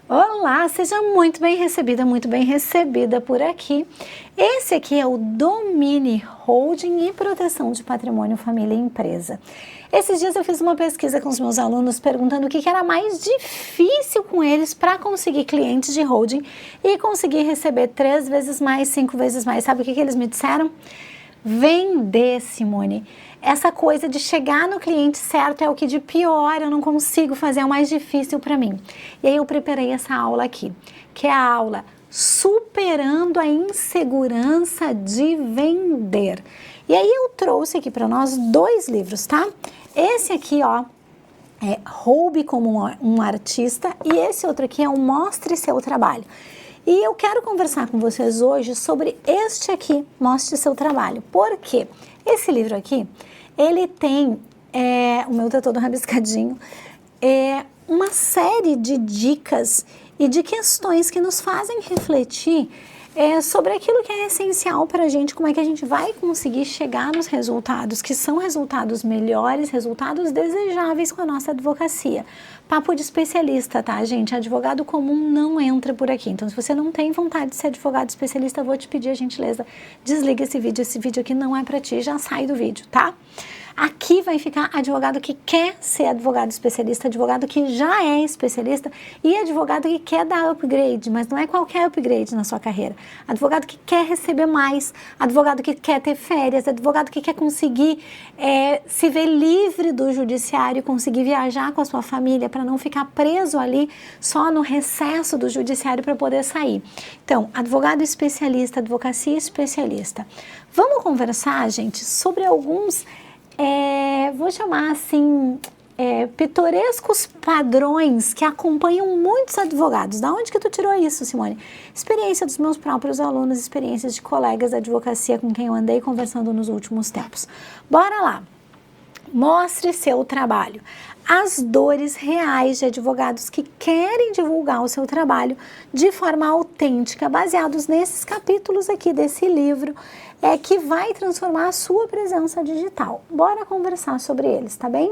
Olá, seja muito bem recebida por aqui. Esse aqui é o Domini Holding e Proteção de Patrimônio, Família e Empresa. Esses dias eu fiz uma pesquisa com os meus alunos perguntando o que era mais difícil com eles para conseguir clientes de holding e conseguir receber 3 vezes mais, 5 vezes mais. Sabe o que eles me disseram? Vender, Simone. Essa coisa de chegar no cliente certo é o que de pior eu não consigo fazer, é o mais difícil para mim. E aí eu preparei essa aula aqui, que é a aula Superando a Insegurança de Vender. E aí eu trouxe aqui para nós 2 livros, tá? Esse aqui, ó, é Roube como um Artista, e esse outro aqui é o Mostre Seu Trabalho. E eu quero conversar com vocês hoje sobre este aqui, Mostre Seu Trabalho. Por quê? Esse livro aqui, ele tem, o meu tá todo rabiscadinho, uma série de dicas e de questões que nos fazem refletir sobre aquilo que é essencial para a gente, como é que a gente vai conseguir chegar nos resultados, que são resultados melhores, resultados desejáveis com a nossa advocacia. Papo de especialista, tá, gente? Advogado comum não entra por aqui. Então, se você não tem vontade de ser advogado especialista, eu vou te pedir a gentileza, desliga esse vídeo aqui não é para ti, já sai do vídeo, tá? Aqui vai ficar advogado que quer ser advogado especialista, advogado que já é especialista e advogado que quer dar upgrade, mas não é qualquer upgrade na sua carreira. Advogado que quer receber mais, advogado que quer ter férias, advogado que quer conseguir se ver livre do judiciário, conseguir viajar com a sua família para não ficar preso ali só no recesso do judiciário para poder sair. Então, advogado especialista, advocacia especialista. Vamos conversar, gente, sobre alguns vou chamar assim, pitorescos padrões que acompanham muitos advogados. Da onde que tu tirou isso, Simone? Experiência dos meus próprios alunos, experiências de colegas da advocacia com quem eu andei conversando nos últimos tempos. Bora lá! Mostre seu trabalho. As dores reais de advogados que querem divulgar o seu trabalho de forma autêntica, baseados nesses capítulos aqui desse livro, que vai transformar a sua presença digital. Bora conversar sobre eles, tá bem?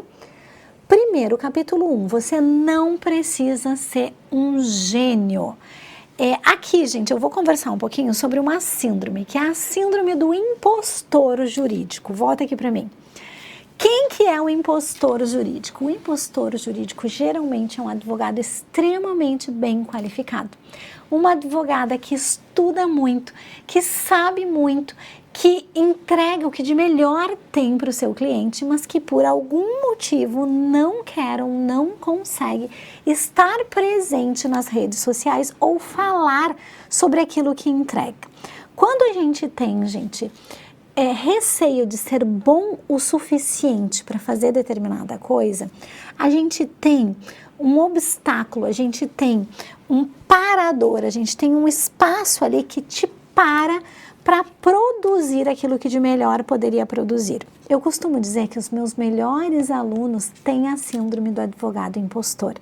Primeiro, capítulo 1, você não precisa ser um gênio. Aqui, gente, eu vou conversar um pouquinho sobre uma síndrome, que é a síndrome do impostor jurídico. Volta aqui para mim. Quem que é o impostor jurídico? O impostor jurídico geralmente é um advogado extremamente bem qualificado. Uma advogada que estuda muito, que sabe muito, que entrega o que de melhor tem para o seu cliente, mas que por algum motivo não quer ou não consegue estar presente nas redes sociais ou falar sobre aquilo que entrega. Quando a gente tem, gente, receio de ser bom o suficiente para fazer determinada coisa, a gente tem um obstáculo, a gente tem um parador, a gente tem um espaço ali que te para produzir aquilo que de melhor poderia produzir. Eu costumo dizer que os meus melhores alunos têm a síndrome do advogado impostor.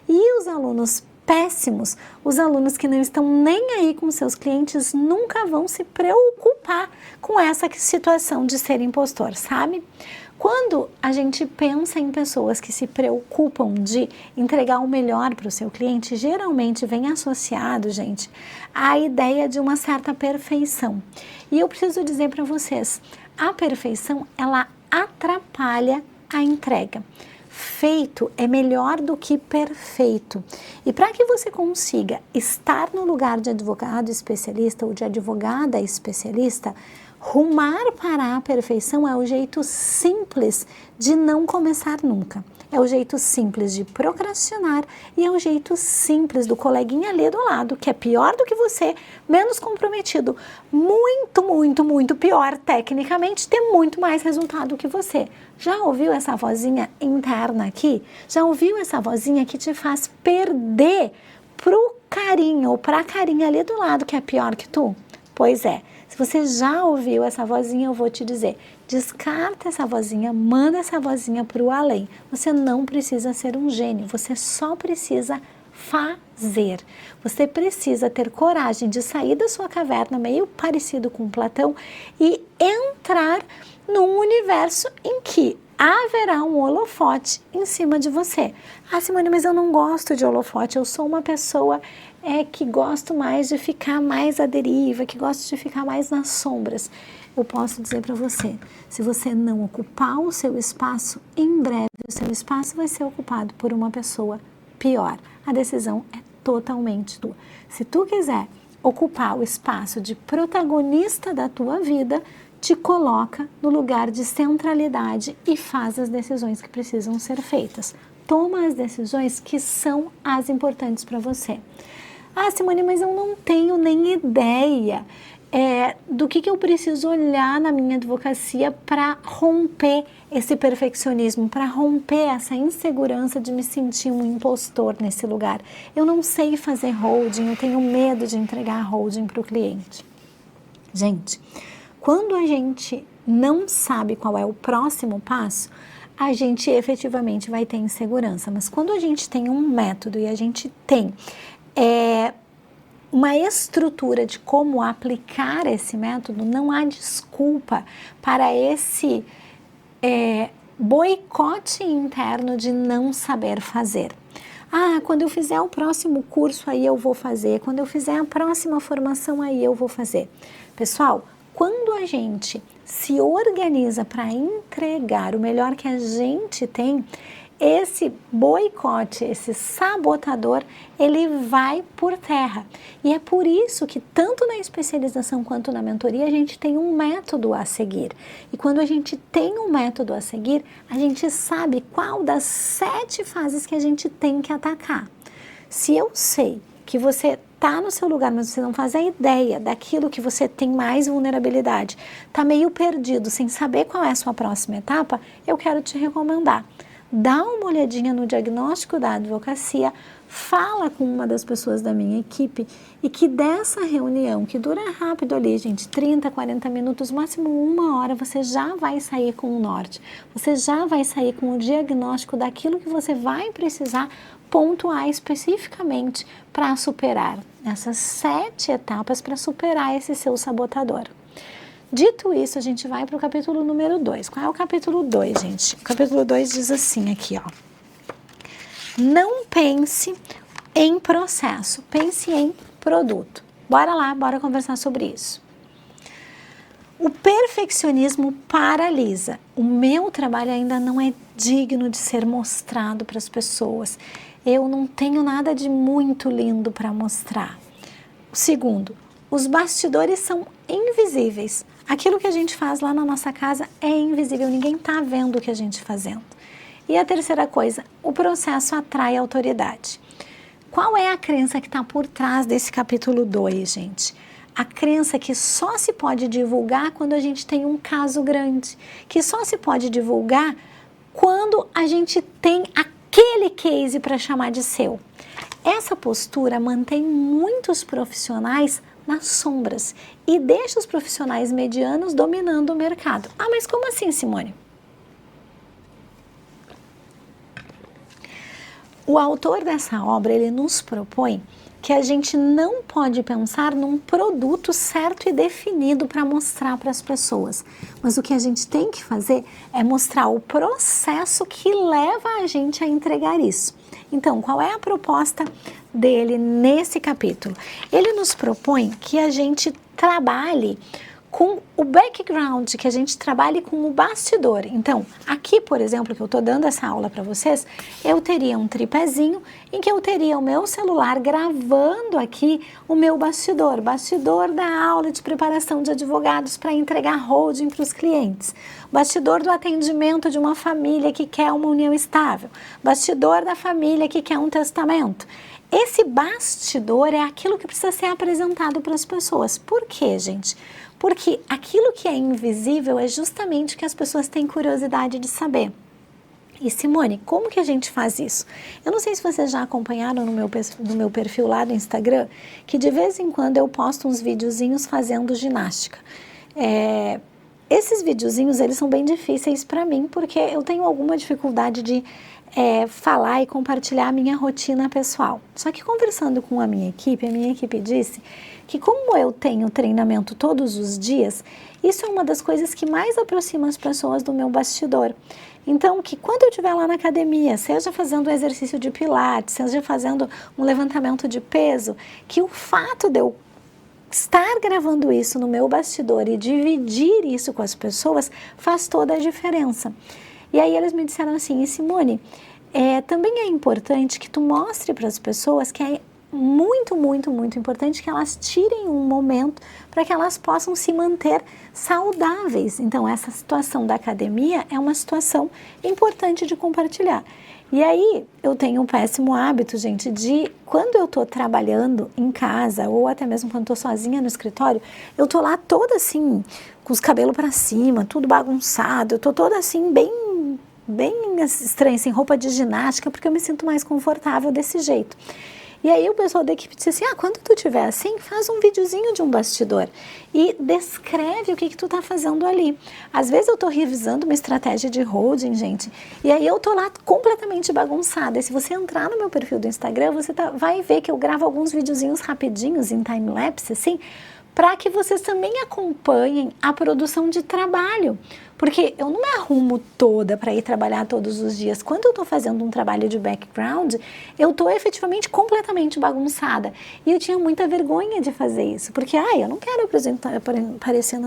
E os alunos péssimos, os alunos que não estão nem aí com seus clientes, nunca vão se preocupar com essa situação de ser impostor, sabe? Quando a gente pensa em pessoas que se preocupam de entregar o melhor para o seu cliente, geralmente vem associado, gente, a ideia de uma certa perfeição. E eu preciso dizer para vocês, a perfeição, ela atrapalha a entrega. Feito é melhor do que perfeito. E para que você consiga estar no lugar de advogado especialista ou de advogada especialista, rumar para a perfeição é o jeito simples de não começar nunca. É o jeito simples de procrastinar e é o jeito simples do coleguinha ali do lado, que é pior do que você, menos comprometido, muito, muito, muito pior tecnicamente, ter muito mais resultado que você. Já ouviu essa vozinha interna aqui? Já ouviu essa vozinha que te faz perder pro carinho ou pra carinha ali do lado, que é pior que tu? Pois é. Se você já ouviu essa vozinha, eu vou te dizer, descarta essa vozinha, manda essa vozinha para o além. Você não precisa ser um gênio, você só precisa fazer. Você precisa ter coragem de sair da sua caverna, meio parecido com Platão, e entrar num universo em que haverá um holofote em cima de você. Ah, Simone, mas eu não gosto de holofote, eu sou uma pessoa que gosto mais de ficar mais à deriva, que gosto de ficar mais nas sombras. Eu posso dizer para você, se você não ocupar o seu espaço, em breve o seu espaço vai ser ocupado por uma pessoa pior. A decisão é totalmente tua. Se tu quiser ocupar o espaço de protagonista da tua vida, te coloca no lugar de centralidade e faz as decisões que precisam ser feitas. Toma as decisões que são as importantes para você. Ah, Simone, mas eu não tenho nem ideia do que eu preciso olhar na minha advocacia para romper esse perfeccionismo, para romper essa insegurança de me sentir um impostor nesse lugar. Eu não sei fazer holding, eu tenho medo de entregar holding para o cliente. Gente, quando a gente não sabe qual é o próximo passo, a gente efetivamente vai ter insegurança. Mas quando a gente tem um método e a gente tem uma estrutura de como aplicar esse método, não há desculpa para esse boicote interno de não saber fazer. Ah, quando eu fizer o próximo curso, aí eu vou fazer. Quando eu fizer a próxima formação, aí eu vou fazer. Pessoal, quando a gente se organiza para entregar o melhor que a gente tem, esse boicote, esse sabotador, ele vai por terra. E é por isso que tanto na especialização quanto na mentoria a gente tem um método a seguir. E quando a gente tem um método a seguir, a gente sabe qual das 7 fases que a gente tem que atacar. Se eu sei que você está no seu lugar, mas você não faz a ideia daquilo que você tem mais vulnerabilidade, está meio perdido, sem saber qual é a sua próxima etapa, eu quero te recomendar. Dá uma olhadinha no diagnóstico da advocacia, fala com uma das pessoas da minha equipe e que dessa reunião, que dura rápido ali, gente, 30, 40 minutos, máximo 1 hora, você já vai sair com o norte. Você já vai sair com o diagnóstico daquilo que você vai precisar pontuar especificamente para superar essas 7 etapas para superar esse seu sabotador. Dito isso, a gente vai para o capítulo número 2. Qual é o capítulo 2, gente? O capítulo 2 diz assim aqui, ó. Não pense em processo, pense em produto. Bora lá, bora conversar sobre isso. O perfeccionismo paralisa. O meu trabalho ainda não é digno de ser mostrado para as pessoas. Eu não tenho nada de muito lindo para mostrar. O segundo, os bastidores são invisíveis. Aquilo que a gente faz lá na nossa casa é invisível, ninguém está vendo o que a gente está fazendo. E a terceira coisa, o processo atrai autoridade. Qual é a crença que está por trás desse capítulo 2, gente? A crença que só se pode divulgar quando a gente tem um caso grande, que só se pode divulgar quando a gente tem aquele case para chamar de seu. Essa postura mantém muitos profissionais nas sombras e deixa os profissionais medianos dominando o mercado. Ah, mas como assim, Simone? O autor dessa obra, ele nos propõe que a gente não pode pensar num produto certo e definido para mostrar para as pessoas. Mas o que a gente tem que fazer é mostrar o processo que leva a gente a entregar isso. Então, qual é a proposta dele nesse capítulo? Ele nos propõe que a gente trabalhe com o background, que a gente trabalhe com o bastidor. Então, aqui, por exemplo, que eu estou dando essa aula para vocês, eu teria um tripézinho em que eu teria o meu celular gravando aqui o meu bastidor da aula de preparação de advogados para entregar holding para os clientes, bastidor do atendimento de uma família que quer uma união estável, bastidor da família que quer um testamento. Esse bastidor é aquilo que precisa ser apresentado para as pessoas. Por quê, gente? Porque aquilo que é invisível é justamente o que as pessoas têm curiosidade de saber. E Simone, como que a gente faz isso? Eu não sei se vocês já acompanharam no meu perfil lá do Instagram, que de vez em quando eu posto uns videozinhos fazendo ginástica. Esses videozinhos, eles são bem difíceis para mim, porque eu tenho alguma dificuldade de falar e compartilhar a minha rotina pessoal. Só que conversando com a minha equipe disse que como eu tenho treinamento todos os dias, isso é uma das coisas que mais aproxima as pessoas do meu bastidor. Então, que quando eu estiver lá na academia, seja fazendo um exercício de pilates, seja fazendo um levantamento de peso, que o fato de eu estar gravando isso no meu bastidor e dividir isso com as pessoas faz toda a diferença. E aí eles me disseram assim, e Simone, também é importante que tu mostre para as pessoas que é muito, muito, muito importante que elas tirem um momento para que elas possam se manter saudáveis. Então, essa situação da academia é uma situação importante de compartilhar. E aí, eu tenho um péssimo hábito, gente, de quando eu tô trabalhando em casa ou até mesmo quando tô sozinha no escritório, eu tô lá toda assim, com os cabelos para cima, tudo bagunçado, eu tô toda assim, bem estranha, sem roupa de ginástica, porque eu me sinto mais confortável desse jeito. E aí o pessoal da equipe disse assim, quando tu estiver assim, faz um videozinho de um bastidor e descreve o que tu tá fazendo ali. Às vezes eu tô revisando uma estratégia de holding, gente, e aí eu tô lá completamente bagunçada. E se você entrar no meu perfil do Instagram, você vai ver que eu gravo alguns videozinhos rapidinhos em time-lapse, assim, para que vocês também acompanhem a produção de trabalho. Porque eu não me arrumo toda para ir trabalhar todos os dias. Quando eu estou fazendo um trabalho de background, eu estou efetivamente completamente bagunçada. E eu tinha muita vergonha de fazer isso. Porque, eu não quero aparecer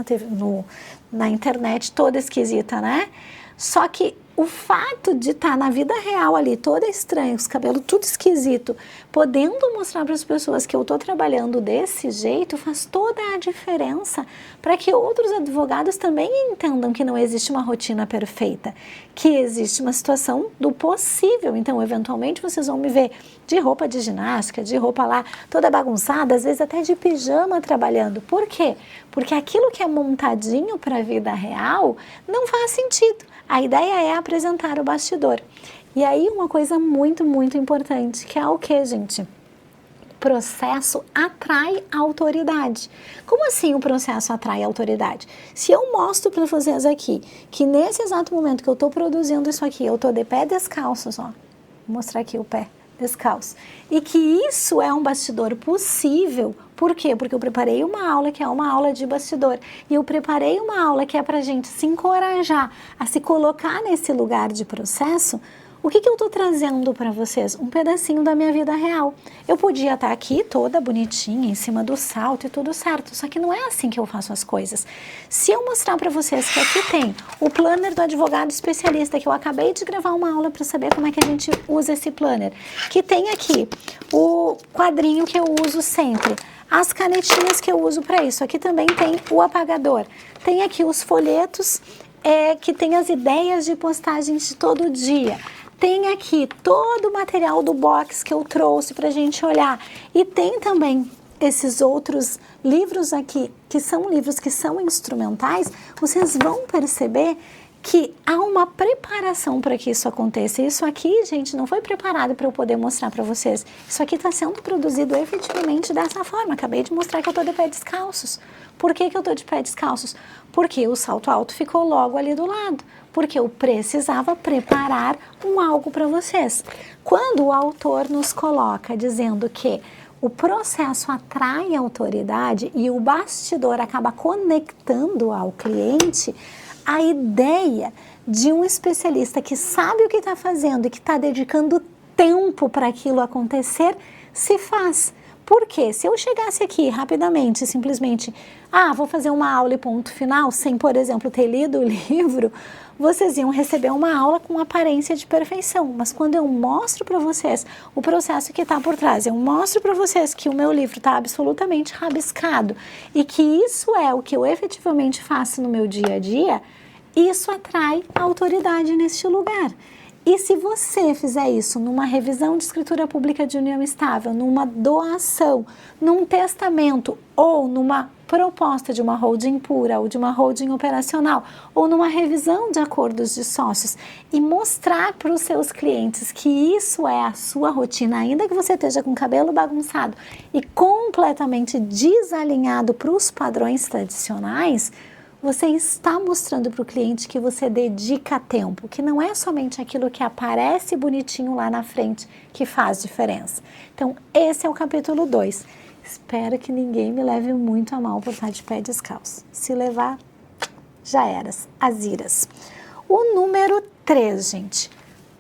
na internet toda esquisita, né? Só que o fato de estar na vida real ali, toda estranha, os cabelos tudo esquisito, podendo mostrar para as pessoas que eu estou trabalhando desse jeito, faz toda a diferença para que outros advogados também entendam que não existe uma rotina perfeita, que existe uma situação do possível. Então, eventualmente, vocês vão me ver de roupa de ginástica, de roupa lá toda bagunçada, às vezes até de pijama trabalhando. Por quê? Porque aquilo que é montadinho para a vida real não faz sentido. A ideia é apresentar o bastidor. E aí uma coisa muito, muito importante, que é o que, gente? Processo atrai autoridade. Como assim o processo atrai autoridade? Se eu mostro para vocês aqui que nesse exato momento que eu estou produzindo isso aqui, eu estou de pé descalço, ó. Vou mostrar aqui o pé descalço. E que isso é um bastidor possível. Por quê? Porque eu preparei uma aula que é uma aula de bastidor. E eu preparei uma aula que é para a gente se encorajar a se colocar nesse lugar de processo. O que eu estou trazendo para vocês? Um pedacinho da minha vida real. Eu podia estar aqui toda bonitinha, em cima do salto e tudo certo, só que não é assim que eu faço as coisas. Se eu mostrar para vocês que aqui tem o planner do advogado especialista, que eu acabei de gravar uma aula para saber como é que a gente usa esse planner, que tem aqui o quadrinho que eu uso sempre, as canetinhas que eu uso para isso, aqui também tem o apagador, tem aqui os folhetos que tem as ideias de postagens de todo dia. Tem aqui todo o material do box que eu trouxe para a gente olhar. E tem também esses outros livros aqui, que são livros que são instrumentais. Vocês vão perceber que há uma preparação para que isso aconteça. Isso aqui, gente, não foi preparado para eu poder mostrar para vocês. Isso aqui está sendo produzido efetivamente dessa forma. Acabei de mostrar que eu estou de pé descalços. Por que eu estou de pé descalços? Porque o salto alto ficou logo ali do lado. Porque eu precisava preparar algo para vocês. Quando o autor nos coloca dizendo que o processo atrai autoridade e o bastidor acaba conectando ao cliente, a ideia de um especialista que sabe o que está fazendo e que está dedicando tempo para aquilo acontecer, se faz. Por quê? Se eu chegasse aqui rapidamente, simplesmente, vou fazer uma aula e ponto final, sem, por exemplo, ter lido o livro, vocês iam receber uma aula com aparência de perfeição. Mas quando eu mostro para vocês o processo que está por trás, eu mostro para vocês que o meu livro está absolutamente rabiscado e que isso é o que eu efetivamente faço no meu dia a dia, isso atrai autoridade neste lugar. E se você fizer isso numa revisão de escritura pública de união estável, numa doação, num testamento ou numa proposta de uma holding pura ou de uma holding operacional ou numa revisão de acordos de sócios e mostrar para os seus clientes que isso é a sua rotina, ainda que você esteja com o cabelo bagunçado e completamente desalinhado para os padrões tradicionais, você está mostrando para o cliente que você dedica tempo, que não é somente aquilo que aparece bonitinho lá na frente que faz diferença. Então, esse é o capítulo 2. Espero que ninguém me leve muito a mal por estar de pé descalço. Se levar, já eras, as iras. O número 3, gente.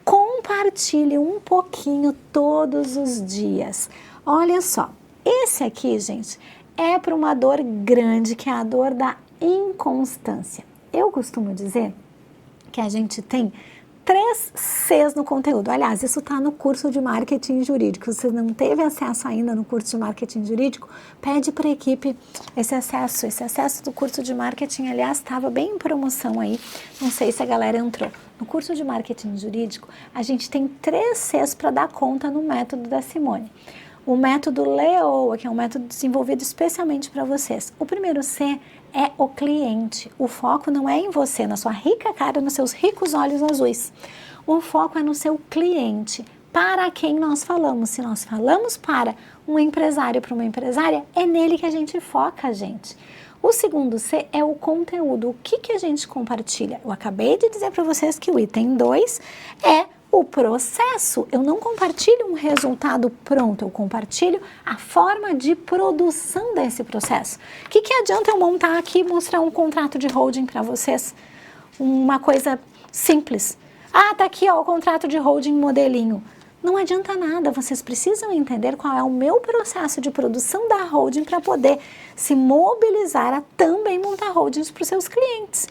Compartilhe um pouquinho todos os dias. Olha só, esse aqui, gente, é para uma dor grande, que é a dor da inconstância. Eu costumo dizer que a gente tem 3 Cs no conteúdo. Aliás, isso está no curso de marketing jurídico. Se você não teve acesso ainda no curso de marketing jurídico, pede para a equipe esse acesso. Esse acesso do curso de marketing, aliás, estava bem em promoção aí. Não sei se a galera entrou. No curso de marketing jurídico, a gente tem 3 Cs para dar conta no método da Simone. O método LEOA, que é um método desenvolvido especialmente para vocês. O primeiro C é o cliente. O foco não é em você, na sua rica cara, nos seus ricos olhos azuis. O foco é no seu cliente. Para quem nós falamos? Se nós falamos para um empresário, para uma empresária, é nele que a gente foca, gente. O segundo C é o conteúdo. O que a gente compartilha? Eu acabei de dizer para vocês que o item 2 é o processo. Eu não compartilho um resultado pronto, eu compartilho a forma de produção desse processo. O que adianta eu montar aqui e mostrar um contrato de holding para vocês? Uma coisa simples. Ah, tá aqui ó, o contrato de holding modelinho. Não adianta nada, vocês precisam entender qual é o meu processo de produção da holding para poder se mobilizar a também montar holdings para os seus clientes.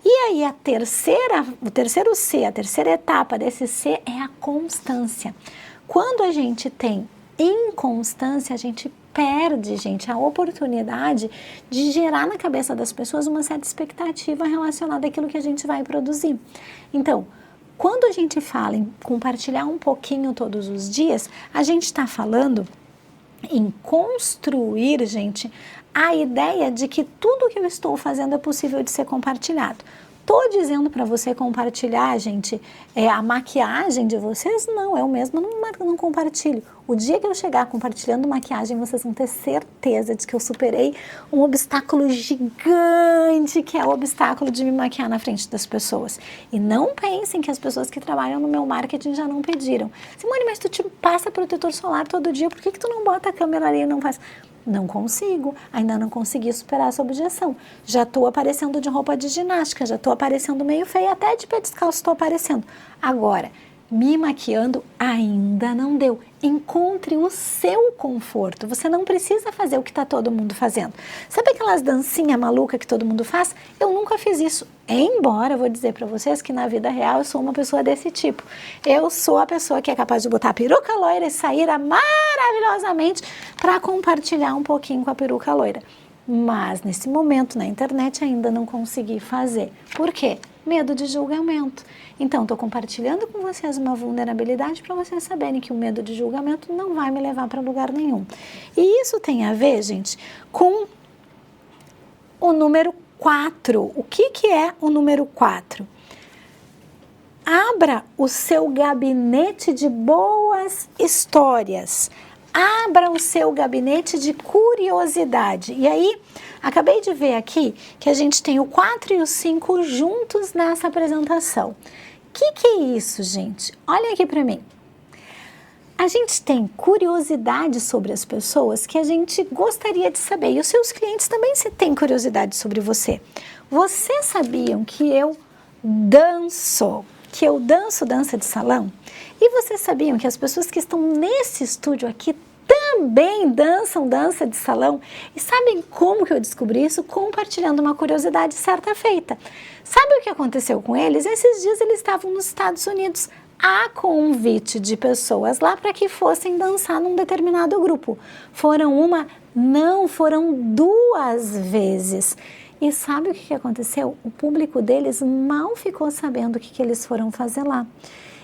E aí o terceiro C, a terceira etapa desse C é a constância. Quando a gente tem inconstância, a gente perde, gente, a oportunidade de gerar na cabeça das pessoas uma certa expectativa relacionada àquilo que a gente vai produzir. Então, quando a gente fala em compartilhar um pouquinho todos os dias, a gente está falando em construir, gente, a ideia de que tudo que eu estou fazendo é possível de ser compartilhado. Estou dizendo para você compartilhar, gente, a maquiagem de vocês? Não, eu mesma não compartilho. O dia que eu chegar compartilhando maquiagem, vocês vão ter certeza de que eu superei um obstáculo gigante, que é o obstáculo de me maquiar na frente das pessoas. E não pensem que as pessoas que trabalham no meu marketing já não pediram. Simone, mas tu te passa protetor solar todo dia, por que tu não bota a câmera ali e não faz? Não consigo, ainda não consegui superar essa objeção. Já estou aparecendo de roupa de ginástica, já estou aparecendo meio feia, até de pé descalço estou aparecendo. Agora, me maquiando ainda não deu. Encontre o seu conforto. Você não precisa fazer o que está todo mundo fazendo. Sabe aquelas dancinhas malucas que todo mundo faz? Eu nunca fiz isso. Embora eu vou dizer para vocês que na vida real eu sou uma pessoa desse tipo. Eu sou a pessoa que é capaz de botar a peruca loira e sair maravilhosamente para compartilhar um pouquinho com a peruca loira. Mas nesse momento na internet ainda não consegui fazer. Por quê? Medo de julgamento. Então, estou compartilhando com vocês uma vulnerabilidade para vocês saberem que o medo de julgamento não vai me levar para lugar nenhum. E isso tem a ver, gente, com o número 4. O que é o número 4? Abra o seu gabinete de boas histórias. Abra o seu gabinete de curiosidade. E aí, acabei de ver aqui que a gente tem o 4 e o 5 juntos nessa apresentação. O que é isso, gente? Olha aqui para mim. A gente tem curiosidade sobre as pessoas que a gente gostaria de saber. E os seus clientes também têm curiosidade sobre você. Vocês sabiam que eu danço dança de salão? E vocês sabiam que as pessoas que estão nesse estúdio aqui também dançam dança de salão? E sabem como que eu descobri isso? Compartilhando uma curiosidade certa feita. Sabe o que aconteceu com eles? Esses dias eles estavam nos Estados Unidos a convite de pessoas lá para que fossem dançar num determinado grupo. Foram uma? Não, foram 2 vezes. E sabe o que aconteceu? O público deles mal ficou sabendo o que eles foram fazer lá.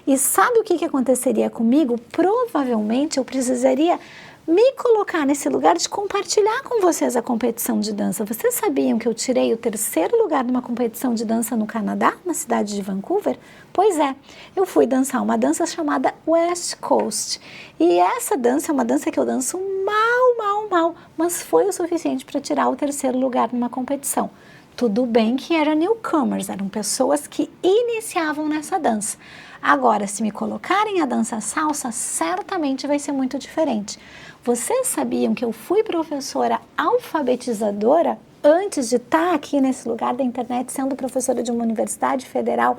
E sabe o que aconteceria comigo? Provavelmente eu precisaria me colocar nesse lugar de compartilhar com vocês a competição de dança. Vocês sabiam que eu tirei o 3º lugar numa competição de dança no Canadá, na cidade de Vancouver? Pois é, eu fui dançar uma dança chamada West Coast. E essa dança é uma dança que eu danço mal, mas foi o suficiente para tirar o 3º lugar numa competição. Tudo bem que eram newcomers, eram pessoas que iniciavam nessa dança. Agora, se me colocarem a dança salsa, certamente vai ser muito diferente. Vocês sabiam que eu fui professora alfabetizadora antes de estar aqui nesse lugar da internet, sendo professora de uma universidade federal,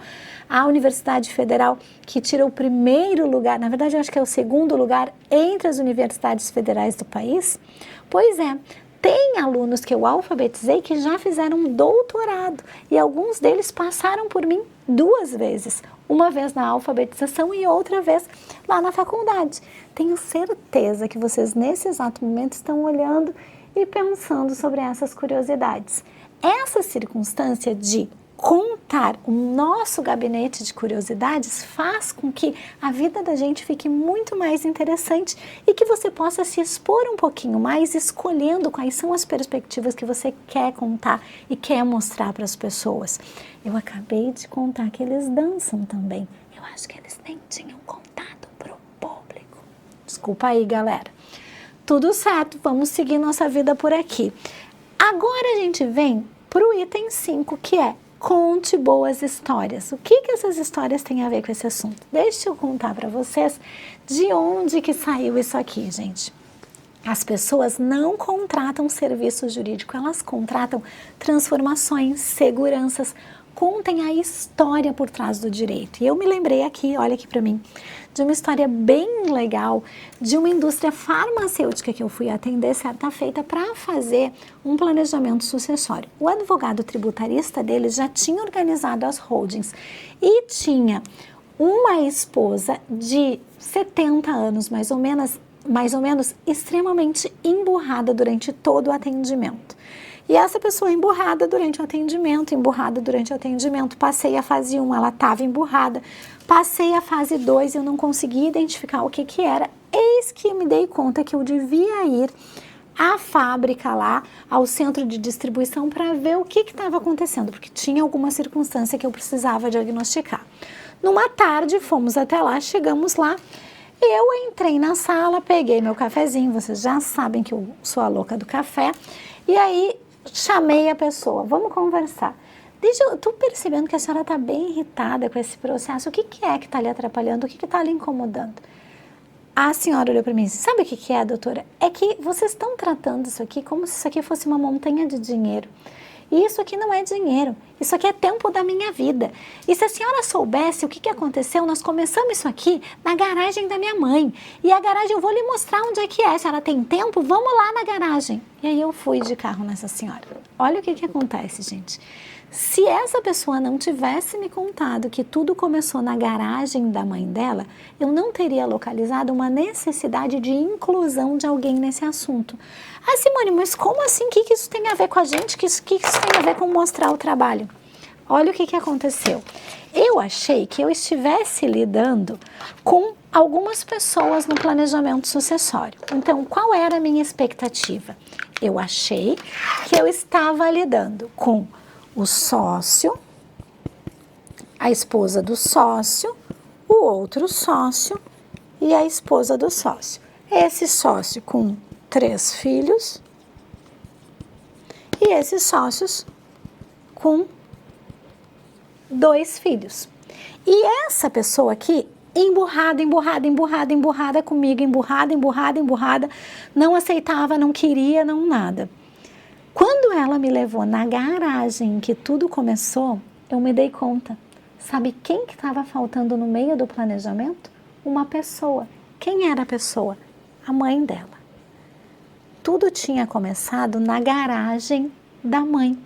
a Universidade Federal que tira o primeiro lugar, na verdade eu acho que é o segundo lugar entre as universidades federais do país? Pois é. Tem alunos que eu alfabetizei que já fizeram um doutorado e alguns deles passaram por mim 2 vezes, uma vez na alfabetização e outra vez lá na faculdade. Tenho certeza que vocês nesse exato momento estão olhando e pensando sobre essas curiosidades. Essa circunstância de contar o nosso gabinete de curiosidades faz com que a vida da gente fique muito mais interessante e que você possa se expor um pouquinho mais, escolhendo quais são as perspectivas que você quer contar e quer mostrar para as pessoas. Eu acabei de contar que eles dançam também. Eu acho que eles nem tinham contado para o público. Desculpa aí, galera. Tudo certo, vamos seguir nossa vida por aqui. Agora a gente vem para o item 5, que é conte boas histórias. O que essas histórias têm a ver com esse assunto? Deixa eu contar para vocês de onde que saiu isso aqui, gente. As pessoas não contratam serviço jurídico, elas contratam transformações, seguranças. Contem a história por trás do direito. E eu me lembrei aqui, olha aqui para mim, de uma história bem legal de uma indústria farmacêutica que eu fui atender certa feita para fazer um planejamento sucessório. O advogado tributarista deles já tinha organizado as holdings e tinha uma esposa de 70 anos, mais ou menos extremamente emburrada durante todo o atendimento. E essa pessoa emburrada durante o atendimento, passei a fase 1, ela estava emburrada, passei a fase 2, eu não consegui identificar o que era, eis que eu me dei conta que eu devia ir à fábrica lá, ao centro de distribuição, para ver o que estava acontecendo, porque tinha alguma circunstância que eu precisava diagnosticar. Numa tarde, fomos até lá, chegamos lá, eu entrei na sala, peguei meu cafezinho, vocês já sabem que eu sou a louca do café, e aí chamei a pessoa, vamos conversar. Eu estou percebendo que a senhora está bem irritada com esse processo, o que é que está lhe atrapalhando, o que está lhe incomodando? A senhora olhou para mim e disse, sabe o que é, doutora? É que vocês estão tratando isso aqui como se isso aqui fosse uma montanha de dinheiro. E isso aqui não é dinheiro, isso aqui é tempo da minha vida. E se a senhora soubesse o que aconteceu, nós começamos isso aqui na garagem da minha mãe. E a garagem, eu vou lhe mostrar onde é que é. Se ela tem tempo, vamos lá na garagem. E aí eu fui de carro nessa senhora. Olha o que acontece, gente. Se essa pessoa não tivesse me contado que tudo começou na garagem da mãe dela, eu não teria localizado uma necessidade de inclusão de alguém nesse assunto. Ah, Simone, mas como assim? O que isso tem a ver com a gente? O que isso tem a ver com mostrar o trabalho? Olha o que aconteceu. Eu achei que eu estivesse lidando com algumas pessoas no planejamento sucessório. Então, qual era a minha expectativa? Eu achei que eu estava lidando com o sócio, a esposa do sócio, o outro sócio e a esposa do sócio. Esse sócio com 3 filhos e esses sócios com 2 filhos. E essa pessoa aqui, emburrada comigo, emburrada, não aceitava, não queria, não nada. Quando ela me levou na garagem em que tudo começou, eu me dei conta. Sabe quem que estava faltando no meio do planejamento? Uma pessoa. Quem era a pessoa? A mãe dela. Tudo tinha começado na garagem da mãe.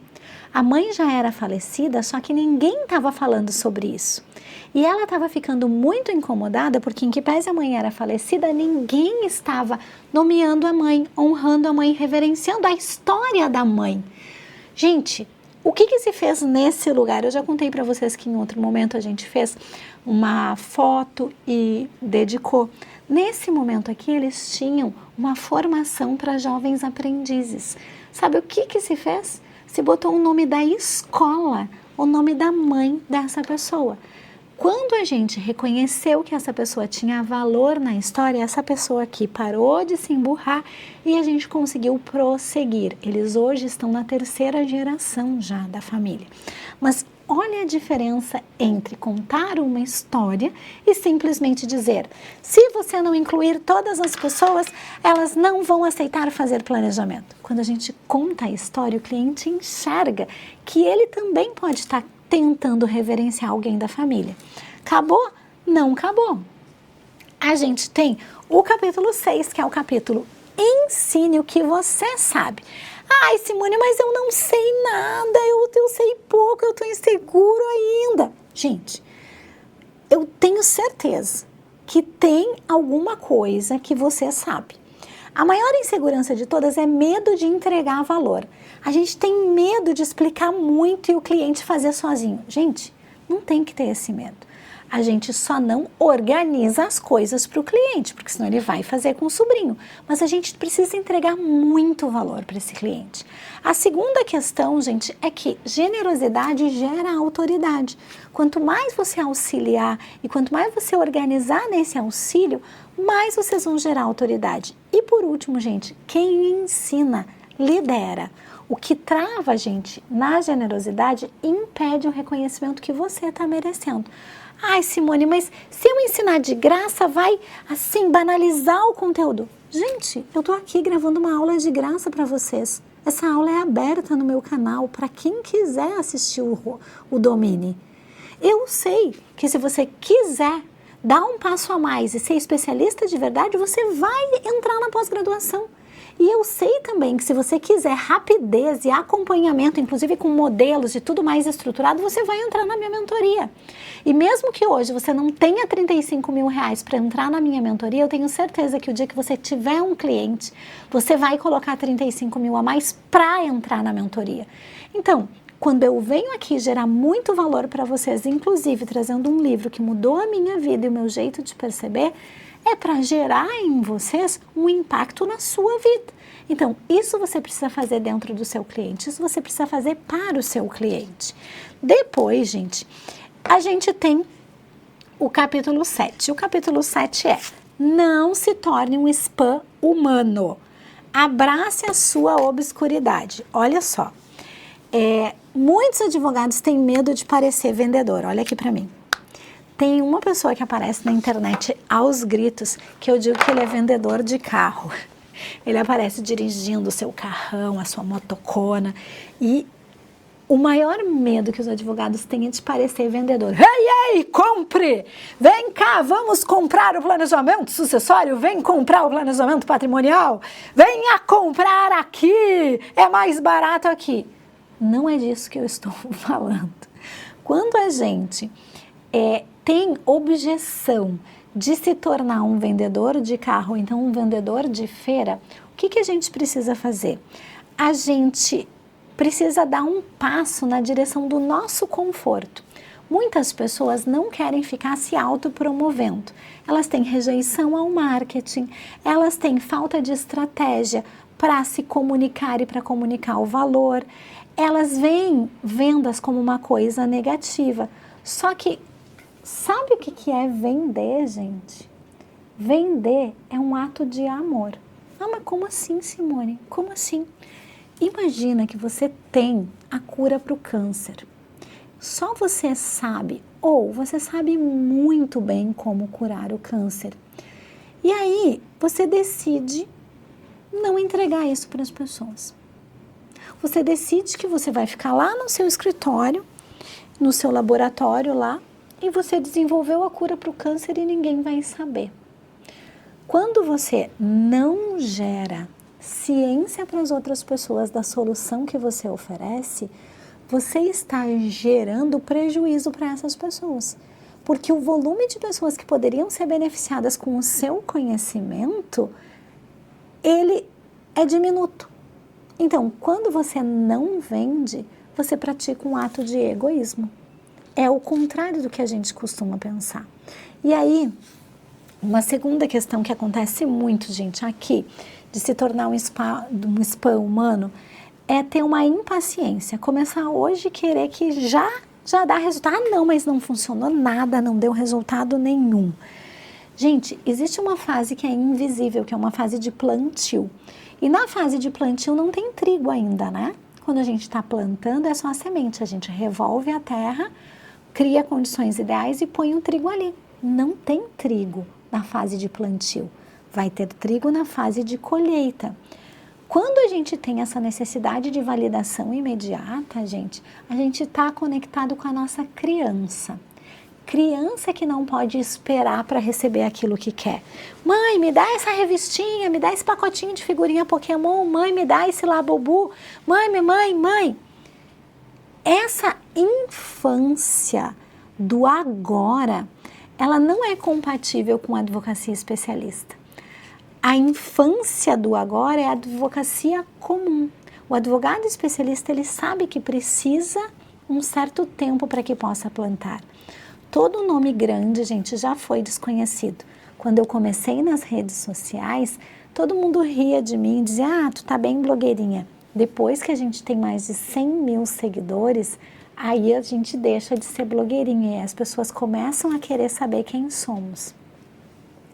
A mãe já era falecida, só que ninguém estava falando sobre isso. E ela estava ficando muito incomodada porque, em que pese a mãe era falecida, ninguém estava nomeando a mãe, honrando a mãe, reverenciando a história da mãe. Gente, o que se fez nesse lugar? Eu já contei para vocês que em outro momento a gente fez uma foto e dedicou. Nesse momento aqui, eles tinham uma formação para jovens aprendizes. Sabe o que se fez? Se botou o nome da escola, o nome da mãe dessa pessoa. Quando a gente reconheceu que essa pessoa tinha valor na história, essa pessoa aqui parou de se emburrar e a gente conseguiu prosseguir. Eles hoje estão na 3ª geração já da família. Mas olha a diferença entre contar uma história e simplesmente dizer: se você não incluir todas as pessoas, elas não vão aceitar fazer planejamento. Quando a gente conta a história, o cliente enxerga que ele também pode estar tentando reverenciar alguém da família. Acabou? Não acabou. A gente tem o capítulo 6, que é o capítulo Ensine o que você sabe. Ai, Simone, mas eu não sei nada, eu sei pouco, eu estou inseguro ainda. Gente, eu tenho certeza que tem alguma coisa que você sabe. A maior insegurança de todas é medo de entregar valor. A gente tem medo de explicar muito e o cliente fazer sozinho. Gente, não tem que ter esse medo. A gente só não organiza as coisas para o cliente, porque senão ele vai fazer com o sobrinho. Mas a gente precisa entregar muito valor para esse cliente. A segunda questão, gente, é que generosidade gera autoridade. Quanto mais você auxiliar e quanto mais você organizar nesse auxílio, mais vocês vão gerar autoridade. E por último, gente, quem ensina, lidera. O que trava a gente na generosidade impede o reconhecimento que você está merecendo. Ai, Simone, mas se eu ensinar de graça, vai, assim, banalizar o conteúdo. Gente, eu tô aqui gravando uma aula de graça para vocês. Essa aula é aberta no meu canal para quem quiser assistir o Domine. Eu sei que se você quiser dar um passo a mais e ser especialista de verdade, você vai entrar na pós-graduação. E eu sei também que se você quiser rapidez e acompanhamento, inclusive com modelos e tudo mais estruturado, você vai entrar na minha mentoria. E mesmo que hoje você não tenha 35 mil reais para entrar na minha mentoria, eu tenho certeza que o dia que você tiver um cliente, você vai colocar 35 mil a mais para entrar na mentoria. Então, quando eu venho aqui gerar muito valor para vocês, inclusive trazendo um livro que mudou a minha vida e o meu jeito de perceber, é para gerar em vocês um impacto na sua vida. Então, isso você precisa fazer dentro do seu cliente, isso você precisa fazer para o seu cliente. Depois, gente, a gente tem o capítulo 7. O capítulo 7 é: não se torne um spam humano. Abrace a sua obscuridade. Olha só, muitos advogados têm medo de parecer vendedor. Olha aqui para mim. Tem uma pessoa que aparece na internet aos gritos, que eu digo que ele é vendedor de carro. Ele aparece dirigindo o seu carrão, a sua motocona, e o maior medo que os advogados têm é de parecer vendedor. Ei, compre! Vem cá, vamos comprar o planejamento sucessório, vem comprar o planejamento patrimonial, venha comprar aqui, é mais barato aqui. Não é disso que eu estou falando. Quando a gente tem objeção de se tornar um vendedor de carro, ou então um vendedor de feira, o que a gente precisa fazer? A gente precisa dar um passo na direção do nosso conforto. Muitas pessoas não querem ficar se autopromovendo. Elas têm rejeição ao marketing, elas têm falta de estratégia para se comunicar e para comunicar o valor. Elas veem vendas como uma coisa negativa. Só que sabe o que é vender, gente? Vender é um ato de amor. Ah, mas como assim, Simone? Como assim? Imagina que você tem a cura para o câncer. Só você sabe, ou você sabe muito bem como curar o câncer. E aí, você decide não entregar isso para as pessoas. Você decide que você vai ficar lá no seu escritório, no seu laboratório lá, e você desenvolveu a cura para o câncer e ninguém vai saber. Quando você não gera ciência para as outras pessoas da solução que você oferece, você está gerando prejuízo para essas pessoas. Porque o volume de pessoas que poderiam ser beneficiadas com o seu conhecimento, ele é diminuto. Então, quando você não vende, você pratica um ato de egoísmo. É o contrário do que a gente costuma pensar. E aí, uma segunda questão que acontece muito, gente, aqui, de se tornar um spam humano, é ter uma impaciência. Começar hoje querer que já já dá resultado. Ah, não, mas não funcionou nada, não deu resultado nenhum. Gente, existe uma fase que é invisível, que é uma fase de plantio. E na fase de plantio não tem trigo ainda, né? Quando a gente está plantando, é só a semente. A gente revolve a terra, cria condições ideais e põe o trigo ali. Não tem trigo na fase de plantio. Vai ter trigo na fase de colheita. Quando a gente tem essa necessidade de validação imediata, gente, a gente está conectado com a nossa criança. Criança que não pode esperar para receber aquilo que quer. Mãe, me dá essa revistinha, me dá esse pacotinho de figurinha Pokémon. Mãe, me dá esse Labubu. Mãe. Essa infância do agora, ela não é compatível com a advocacia especialista. A infância do agora é a advocacia comum. O advogado especialista, ele sabe que precisa um certo tempo para que possa plantar. Todo nome grande, gente, já foi desconhecido. Quando eu comecei nas redes sociais, todo mundo ria de mim e dizia, ah, tu tá bem blogueirinha. Depois que a gente tem mais de 100 mil seguidores, aí a gente deixa de ser blogueirinha e as pessoas começam a querer saber quem somos.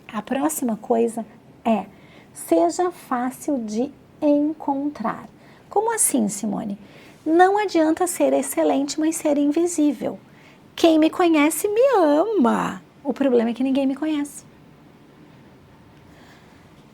A próxima coisa é, seja fácil de encontrar. Como assim, Simone? Não adianta ser excelente, mas ser invisível. Quem me conhece me ama. O problema é que ninguém me conhece.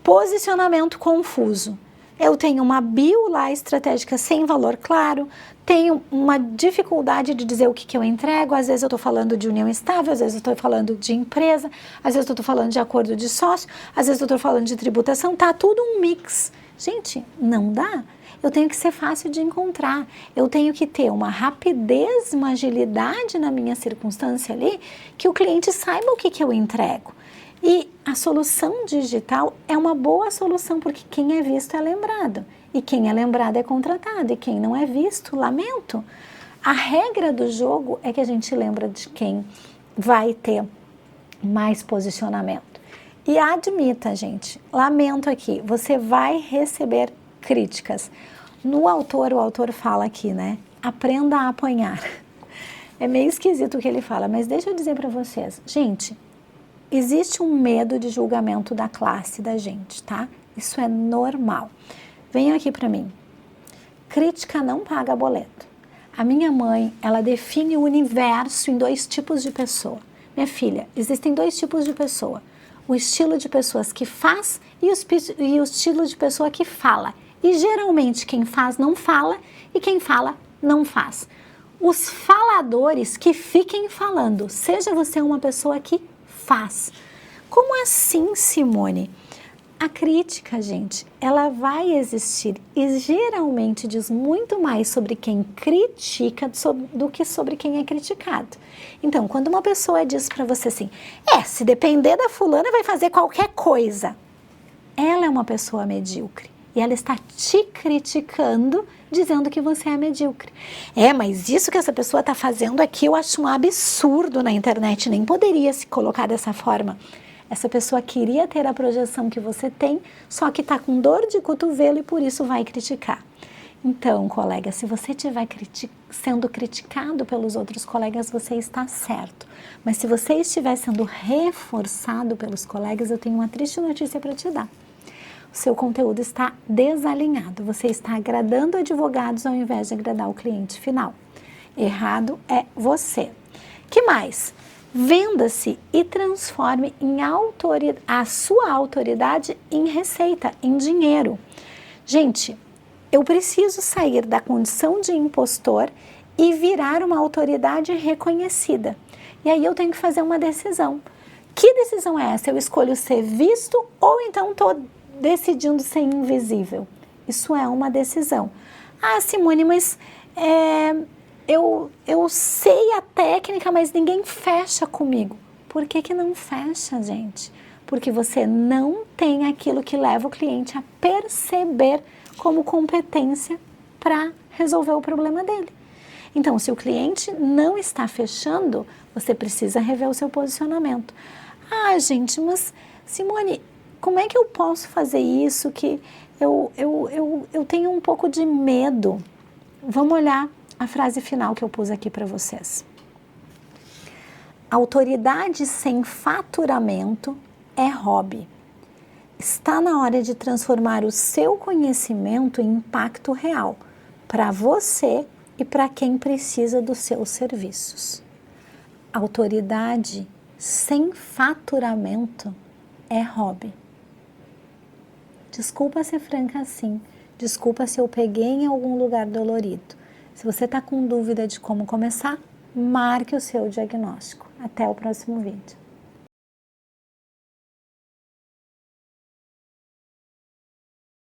Posicionamento confuso. Eu tenho uma bio lá estratégica sem valor claro, tenho uma dificuldade de dizer o que eu entrego, às vezes eu estou falando de união estável, às vezes eu estou falando de empresa, às vezes eu estou falando de acordo de sócio, às vezes eu estou falando de tributação, tá tudo um mix. Gente, não dá. Eu tenho que ser fácil de encontrar, eu tenho que ter uma rapidez, uma agilidade na minha circunstância ali, que o cliente saiba o que eu entrego. E a solução digital é uma boa solução, porque quem é visto é lembrado. E quem é lembrado é contratado. E quem não é visto, lamento. A regra do jogo é que a gente lembra de quem vai ter mais posicionamento. E admita, gente, lamento aqui, você vai receber críticas. O autor fala aqui, né? Aprenda a apanhar. É meio esquisito o que ele fala, mas deixa eu dizer para vocês. Gente, existe um medo de julgamento da classe da gente, tá? Isso é normal. Venham aqui para mim. Crítica não paga boleto. A minha mãe, ela define o universo em 2 tipos de pessoa. Minha filha, existem 2 tipos de pessoa. O estilo de pessoas que faz e o estilo de pessoa que fala. E geralmente quem faz não fala e quem fala não faz. Os faladores que fiquem falando, seja você uma pessoa que faz. Como assim, Simone? A crítica, gente, ela vai existir e geralmente diz muito mais sobre quem critica do que sobre quem é criticado. Então, quando uma pessoa diz para você assim, se depender da fulana vai fazer qualquer coisa, ela é uma pessoa medíocre e ela está te criticando dizendo que você é medíocre. Mas isso que essa pessoa está fazendo aqui eu acho um absurdo na internet, nem poderia se colocar dessa forma. Essa pessoa queria ter a projeção que você tem, só que está com dor de cotovelo e por isso vai criticar. Então, colega, se você estiver sendo criticado pelos outros colegas, você está certo. Mas se você estiver sendo reforçado pelos colegas, eu tenho uma triste notícia para te dar. O seu conteúdo está desalinhado. Você está agradando advogados ao invés de agradar o cliente final. Errado é você. Que mais? Venda-se e transforme a sua autoridade em receita, em dinheiro. Gente, eu preciso sair da condição de impostor e virar uma autoridade reconhecida. E aí eu tenho que fazer uma decisão. Que decisão é essa? Eu escolho ser visto ou então estou decidindo ser invisível? Isso é uma decisão. Ah, Simone, mas eu sei a técnica, mas ninguém fecha comigo. Por que não fecha, gente? Porque você não tem aquilo que leva o cliente a perceber como competência para resolver o problema dele. Então, se o cliente não está fechando, você precisa rever o seu posicionamento. Ah, gente, mas Simone, como é que eu posso fazer isso que eu tenho um pouco de medo? Vamos olhar a frase final que eu pus aqui para vocês. Autoridade sem faturamento é hobby. Está na hora de transformar o seu conhecimento em impacto real para você e para quem precisa dos seus serviços. Autoridade sem faturamento é hobby. Desculpa ser franca assim, desculpa se eu peguei em algum lugar dolorido. Se você está com dúvida de como começar, marque o seu diagnóstico. Até o próximo vídeo.